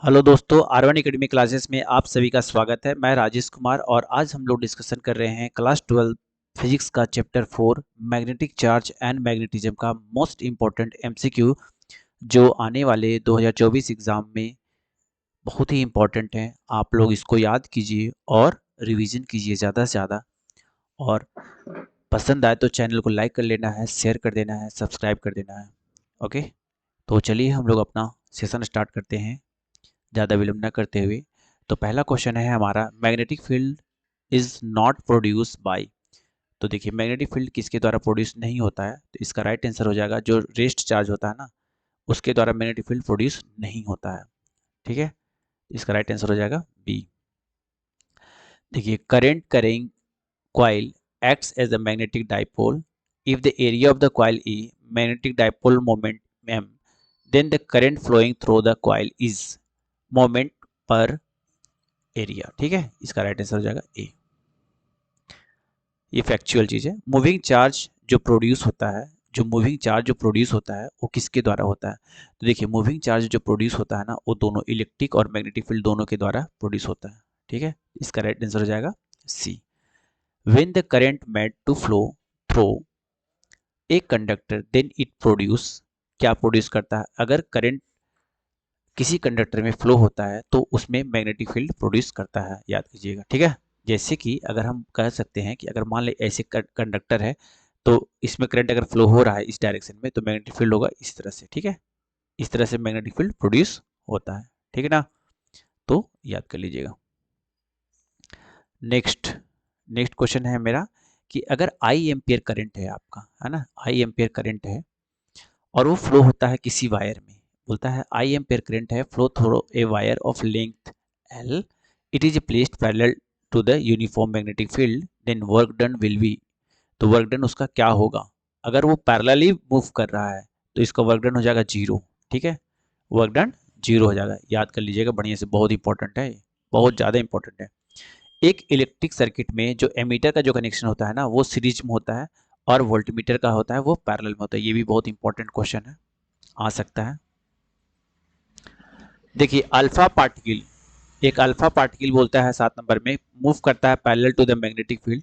Hello दोस्तों, R1 academy classes में आप सभी का स्वागत है। मैं राजेश कुमार और आज हम लोग डिस्कशन कर रहे हैं क्लास 12 फिजिक्स का chapter 4 magnetic charge and magnetism का मोस्ट इम्पोर्टेंट एमसीक्यू जो आने वाले 2024 एग्जाम में बहुत ही इम्पोर्टेंट है। आप लोग इसको याद कीजिए और रिवीजन कीजिए ज़्यादा से ज़्यादा। और पसंद आए तो चैनल को लाइक कर लेना है, शेयर कर देना है, सब्सक्राइब कर देना है। ओके, तो चलिए हम लोग अपना सेशन स्टार्ट करते हैं ज़्यादा विलंब न करते हुए। तो पहला क्वेश्चन है हमारा, magnetic field is not produce by. तो देखिए मैग्नेटिक फील्ड किसके द्वारा प्रोड्यूस नहीं होता है, तो इसका राइट आंसर हो जाएगा जो रेस्ट चार्ज होता है ना, उसके द्वारा मैग्नेटिक फील्ड प्रोड्यूस नहीं होता है। ठीक है, इसका राइट आंसर हो जाएगा बी। देखिए current carrying coil acts as a magnetic dipole. If the area of the coil E, magnetic dipole moment m, then the current flowing through the coil is moment per area। ठीक है, इसका right answer हो जाएगा ए। ये factual चीज है। Moving charge जो produce होता है, जो मूविंग चार्ज जो प्रोड्यूस होता है वो किसके द्वारा होता है? तो देखिए मूविंग चार्ज जो प्रोड्यूस होता है ना, वो दोनों इलेक्ट्रिक और मैग्नेटिक फील्ड दोनों के द्वारा प्रोड्यूस होता है। ठीक है, इसका राइट आंसर हो जाएगा C. When the current made to flow through a conductor then it produce, क्या प्रोड्यूस करता है? अगर करंट किसी कंडक्टर में फ्लो होता है तो उसमें मैग्नेटिक फील्ड प्रोड्यूस करता है, याद कीजिएगा। ठीक है, जैसे कि अगर हम कह सकते हैं कि अगर मान ले ऐसे कंडक्टर है तो इसमें करंट अगर फ्लो हो रहा है इस डायरेक्शन में तो मैग्नेटिक फील्ड होगा इस तरह से। ठीक है, इस तरह से मैग्नेटिक फील्ड प्रोड्यूस होता है। ठीक है ना, तो याद कर लीजिएगा। नेक्स्ट नेक्स्ट क्वेश्चन है मेरा कि अगर आई एम्पियर करंट है आपका, है ना, आई एम्पियर करंट है और वो फ्लो होता है किसी वायर में। बोलता है आई एम्पियर करंट है flow through a wire of length l, it is placed parallel to the uniform magnetic field, then work done will be. तो वर्क डन उसका क्या होगा? अगर वो पैरेलली मूव कर रहा है तो इसका वर्क डन हो जाएगा जीरो। ठीक है, वर्क डन जीरो हो जाएगा, याद कर लीजिएगा बढ़िया से, बहुत इंपॉर्टेंट है, बहुत ज़्यादा इंपॉर्टेंट है। एक इलेक्ट्रिक सर्किट में जो एमीटर का जो कनेक्शन होता है ना वो सीरीज में होता है और वोल्टमीटर का होता है वो पैरेलल में होता है। ये भी बहुत इंपॉर्टेंट क्वेश्चन है, आ सकता है। देखिए अल्फा पार्टिकल, एक अल्फा पार्टिकल बोलता है 7 नंबर में, मूव करता है parallel to the magnetic field,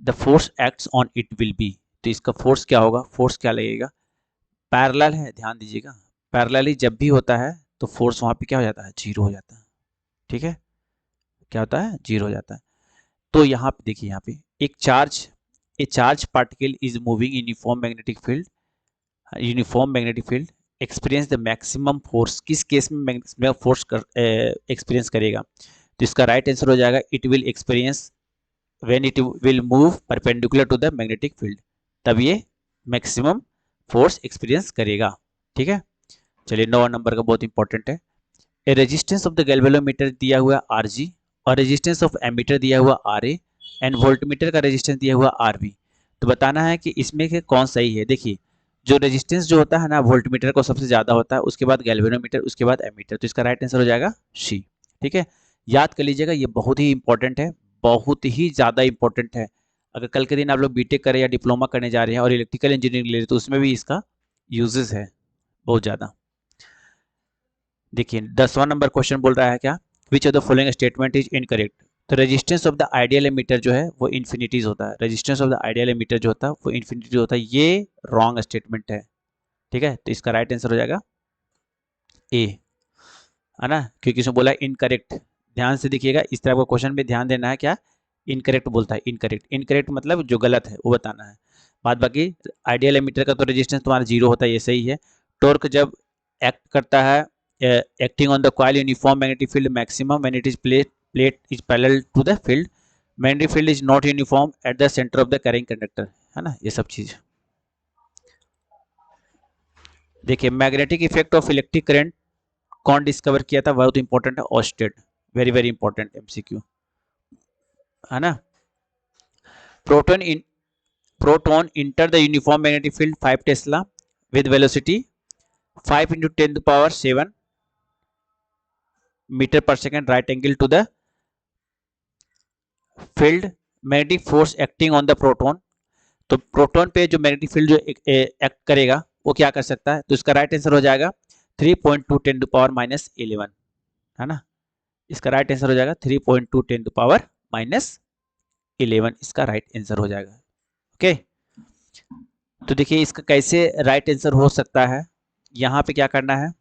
the force acts on it will be. तो इसका फोर्स क्या होगा? फोर्स क्या लगेगा? पैरेलल है, ध्यान दीजिएगा, पैरेलली जब भी होता है तो फोर्स वहां पे क्या हो जाता है? जीरो हो जाता है। ठीक है, क्या होता है? जीरो हो जाता है। तो यहाँ पे देखिए, यहाँ पे एक charge, a charge particle is moving uniform magnetic field, uniform magnetic field experience the maximum force. किस केस में मैक्सिमम फोर्स एक्सपीरियंस करेगा? तो इसका राइट आंसर हो जाएगा it will experience when it will move perpendicular to the magnetic field, तब ये maximum force experience करेगा। ठीक है, चलिए 9 नंबर का बहुत इंपॉर्टेंट है। ए रेजिस्टेंस ऑफ द गैल्वेनोमीटर दिया हुआ आर जी और रेजिस्टेंस ऑफ एमीटर दिया हुआ आर ए एंड वोल्टमीटर का रेजिस्टेंस दिया हुआ आर बी। तो बताना है कि इसमें से कौन सही है। देखिए जो रेजिस्टेंस जो होता है ना वोल्टमीटर को सबसे ज्यादा होता है, उसके बाद गैल्वेनोमीटर, उसके बाद एमीटर, तो इसका राइट आंसर हो जाएगा सी। ठीक है, याद कर लीजिएगा, ये बहुत ही इंपॉर्टेंट है, बहुत ही ज्यादा इंपॉर्टेंट है। अगर कल के दिन आप लोग बीटेक करें या डिप्लोमा करने जा रहे हैं और इलेक्ट्रिकल इंजीनियरिंग ले रहे हैं तो उसमें भी इसका यूजेस है बहुत ज्यादा। देखिए 10वां नंबर क्वेश्चन बोल रहा है क्या, which of the following statement is incorrect. तो resistance of the ideal ammeter जो है वो इन्फिनिटीज होता है, resistance of the ideal ammeter जो होता है वो इन्फिनिटी होता है, ये रॉन्ग स्टेटमेंट है। ठीक है, तो इसका राइट आंसर हो जाएगा ए, है ना, क्योंकि इसमें बोला है इनकरेक्ट। ध्यान से देखिएगा, इस तरह का क्वेश्चन में ध्यान देना है, क्या इनकरेक्ट बोलता है, इनकरेक्ट, इनकरेक्ट मतलब जो गलत है वो बताना है। बाद बाकी आइडियल एमीटर का तो रेजिस्टेंस तुम्हारा जीरो होता है, ये सही है। टॉर्क जब एक्ट करता है, acting on the coil uniform magnetic field maximum when it is plate is parallel to the field, magnetic field is not uniform at the centre of the carrying conductor, है ना, ये सब चीज। देखिए magnetic effect of electric current कौन discover किया था? बहुत इंपॉर्टेंट है, Oersted, very very important MCQ, है ना। Proton in proton enter the uniform magnetic field 5 Tesla with velocity 5 into 10 to the power 7 meter per second right angle to the field, magnetic force acting on the proton। तो proton पे जो magnetic field जो act करेगा वो क्या कर सकता है? तो इसका राइट आंसर हो जाएगा 3.2 10 to the power -11। है ना। इसका राइट आंसर हो जाएगा 3.2 10⁻⁻11 इसका राइट आंसर हो जाएगा। ओके, तो देखिए इसका कैसे राइट आंसर हो सकता है। यहाँ पे क्या करना है,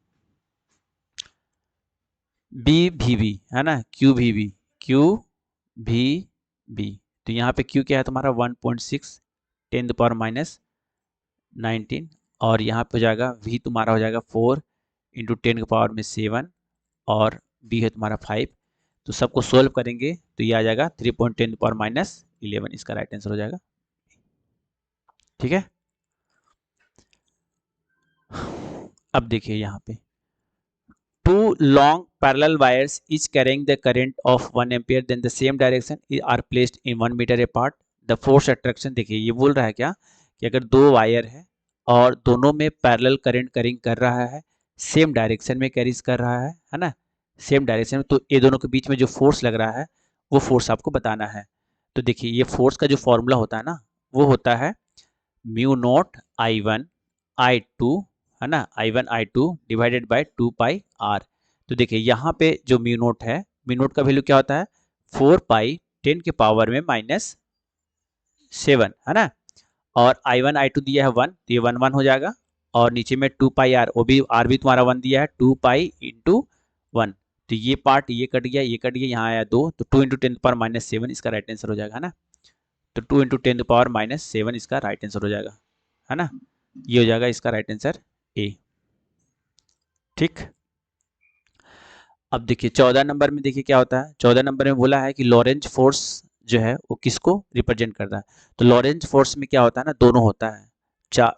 बी भी बी है ना, क्यू भी बी, क्यू भी बी, तो यहाँ पे क्यू क्या है तुम्हारा 1.6 10⁻⁻19 और यहाँ पे हो जाएगा वी तुम्हारा हो जाएगा 4 इंटू 10⁻7 और बी है तुम्हारा 5। तो सबको सोल्व करेंगे तो ये आ जाएगा 3.10⁻11 इसका राइट आंसर हो जाएगा। ठीक है, अब देखिए यहाँ पे two long parallel wires each carrying the current of 1 ampere then the same direction are placed in 1 meter apart. The force attraction, देखिए ये बोल रहा है क्या कि अगर दो वायर है और दोनों में पैरेलल करंट कैरिंग कर रहा है, सेम डायरेक्शन में कैरीज कर रहा है ना, सेम डायरेक्शन में, तो ये दोनों के बीच में जो फोर्स लग रहा है वो फोर्स आपको बताना है। तो देखिए ये फोर्स का जो फॉर्मूला होता है ना वो होता है म्यू नॉट I1 I2 है ना, I1 I2 divided by 2 pi R। तो देखिए यहाँ पे जो म्यू नोट है, म्यू नोट का वैल्यू क्या होता है 4 पाई 10 के पावर में -7 है ना, और I1 I2 दिया है 1 तो ये 1 1 हो जाएगा, और नीचे में 2 पाई R, वो भी R भी तुम्हारा 1 दिया है 2 पाई इंटू 1, तो ये पार्ट ये कट गया, ये कट गया, यहाँ आया 2, तो 2 इंटू 10⁻⁻7 इसका राइट आंसर हो जाएगा, है ना। तो 2 इंटू 10⁻⁻7 इसका राइट आंसर हो जाएगा, है ना, ये हो जाएगा इसका राइट आंसर ए। ठीक, अब देखिए 14 नंबर में देखिए क्या होता है। 14 नंबर में बोला है कि लॉरेंज फोर्स जो है वो किसको रिप्रेजेंट करता है। तो लॉरेंज फोर्स में क्या होता है ना, दोनों होता है,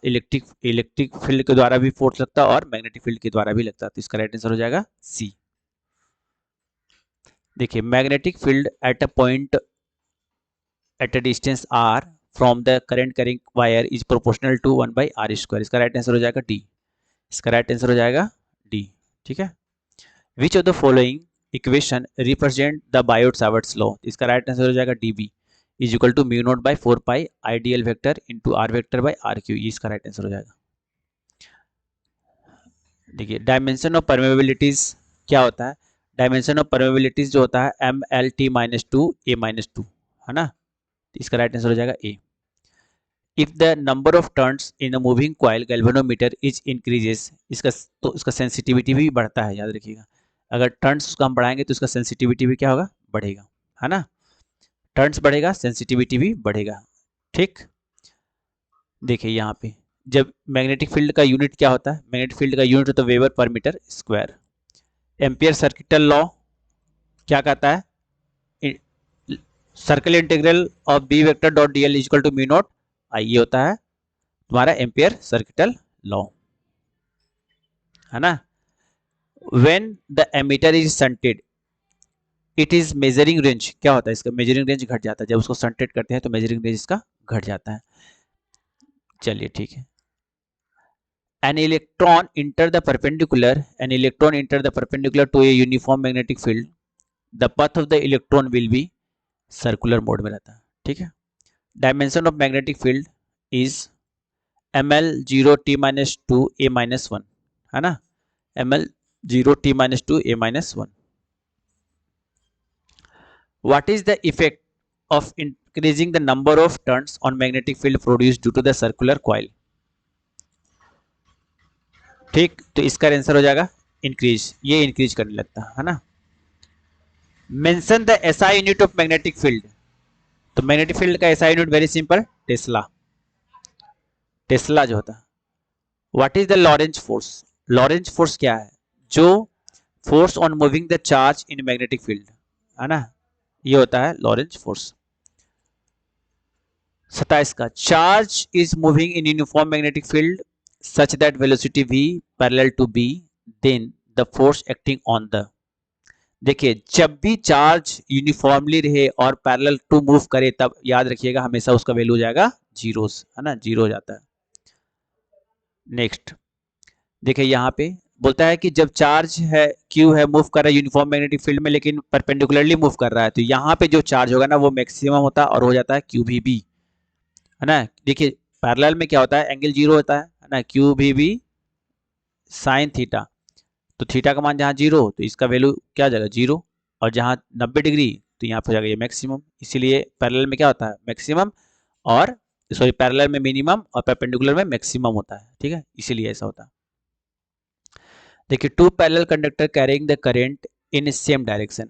इलेक्ट्रिक फील्ड के द्वारा भी फोर्स लगता है और मैग्नेटिक फील्ड के द्वारा भी लगता है, तो इसका राइट आंसर हो जाएगा सी। देखिए magnetic field at a point at a distance r from the current carrying wire is proportional to 1/r², इसका राइट आंसर हो जाएगा डी, इसका राइट आंसर हो जाएगा डी। ठीक है, which of the following equation represent the Biot Savart's law, इसका right answer हो जाएगा dB is equal to mu naught by 4 pi ideal vector into r vector by r q, ये इसका राइट आंसर हो जाएगा। देखिए डायमेंशन ऑफ परमेबिलिटीज क्या होता है, डायमेंशन ऑफ परमेबिलिटीज जो होता है MLT-2 A-2 है ना, इसका राइट आंसर हो जाएगा A. If the number of turns in a moving coil galvanometer is increases, इसका तो इसका सेंसिटिविटी भी बढ़ता है, याद रखिएगा, अगर टर्न्स उसका हम बढ़ाएंगे तो इसका सेंसिटिविटी भी क्या होगा, बढ़ेगा, है ना, टर्न्स बढ़ेगा सेंसिटिविटी भी बढ़ेगा। ठीक, देखिए यहाँ पे जब मैग्नेटिक फील्ड का यूनिट क्या होता है, मैग्नेटिक फील्ड का यूनिट होता है वेबर पर metre square. Ampere circuital law क्या कहता है, circle integral of B vector dot D L equal to mu naught I, ये होता है तुम्हारा एम्पियर सर्किटल लॉ, है ना। When the ammeter is shunted it is measuring range, क्या होता है इसका मेजरिंग रेंज घट जाता है, जब उसको शंटेड करते हैं तो मेजरिंग रेंज इसका घट जाता है। चलिए ठीक है, an electron enter the perpendicular, an electron enter the perpendicular to a uniform magnetic field, the path of the electron will be circular mode में रहता है। ठीक है, dimension of magnetic field is ML0T-2 A-1 है ना, ML0T-2 A-1। What is the effect of increasing the number of turns on magnetic field produced due to the circular coil? ठीक, तो इसका आंसर हो जाएगा इंक्रीज, ये इंक्रीज करने लगता है ना। Mention the SI unit of magnetic field, तो मैग्नेटिक फील्ड का SI unit very simple, tesla, tesla जो होता है। What is the Lorentz force, Lorentz force क्या है, जो force on moving the charge in magnetic field, है ना, ये होता है लॉरेंज फोर्स। 27 का, charge is moving in uniform magnetic field such that velocity v parallel to b, then the force acting on the, देखिए जब भी चार्ज यूनिफॉर्मली रहे और पैरेलल टू मूव करे तब याद रखिएगा हमेशा उसका वैल्यू हो जाएगा जीरोस, है ना, जीरो हो जाता है। नेक्स्ट देखिए यहाँ पे बोलता है कि जब चार्ज है Q है मूव कर रहा है यूनिफॉर्म मैग्नेटिक फील्ड में लेकिन परपेंडिकुलरली मूव कर रहा है, तो यहाँ पे जो चार्ज होगा ना वो मैक्सिमम होता है और हो जाता है QVB, है ना। देखिए पैरेलल में क्या होता है, एंगल जीरो होता है ना, QVB साइन थीटा, तो थीटा का मान जहाँ 0 तो इसका वैल्यू क्या हो जाएगा 0, और जहाँ 90 डिग्री तो यहाँ पर हो जाएगा ये मैक्सिमम। इसीलिए पैरेलल में क्या होता है मैक्सिमम, और सॉरी पैरेलल में मिनिमम और परपेंडिकुलर में मैक्सिमम होता है, ठीक है, इसीलिए ऐसा होता है। देखिए two parallel conductor carrying the current in same direction,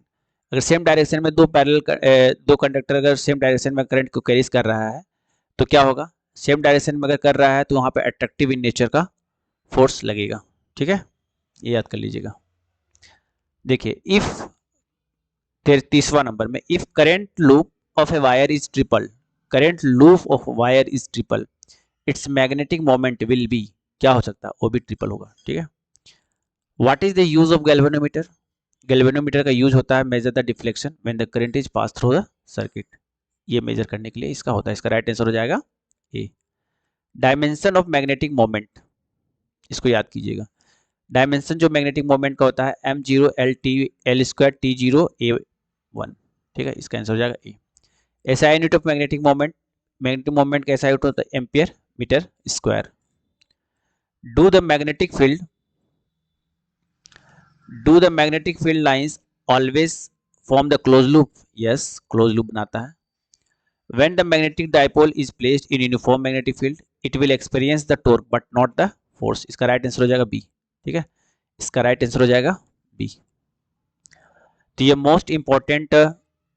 अगर सेम डायरेक्शन में दो कंडक्टर अगर सेम डायरेक्शन में करंट को कैरीज कर रहा है तो क्या होगा, सेम डायरेक्शन में अगर कर रहा है तो वहां पे अट्रैक्टिव इन नेचर का फोर्स लगेगा, ठीक है, ये याद कर लीजिएगा। देखिए इफ तीसरा नंबर में, if current loop of a wire is triple, current loop of wire is triple, it's magnetic moment will be, क्या हो सकता है, वो भी ट्रिपल होगा, ठीक है। What is the use of galvanometer, galvanometer का यूज होता है measure the deflection when the current is pass through the circuit, ये मेजर करने के लिए इसका होता है, इसका राइट आंसर हो जाएगा ए। डायमेंशन ऑफ मैग्नेटिक मोमेंट, इसको याद कीजिएगा, डायमेंशन जो मैग्नेटिक मोमेंट का होता है m0 l square t0 a1, ठीक है, इसका आंसर हो जाएगा A. SI unit of magnetic moment, magnetic moment का ऐसा यूनिट होता है ampere metre square. Do the magnetic field, do the magnetic field lines always form the close loop, yes close loop बनाता है। When the magnetic dipole is placed in uniform magnetic field, it will experience the torque but not the force, इसका right answer हो जाएगा B, ठीक है, इसका right answer हो जाएगा बी। तो ये मोस्ट इंपॉर्टेंट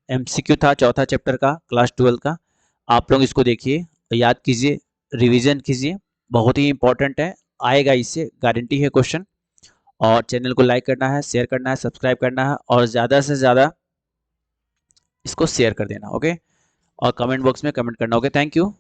एमसीक्यू था चौथा चैप्टर का क्लास 12 का, आप लोग इसको देखिए, याद कीजिए, रिवीजन कीजिए, बहुत ही इंपॉर्टेंट है, आएगा इससे गारंटी है क्वेश्चन। और चैनल को लाइक करना है, शेयर करना है, सब्सक्राइब करना है, और ज़्यादा से ज़्यादा इसको शेयर कर देना, ओके, और कमेंट बॉक्स में कमेंट करना, ओके, थैंक यू।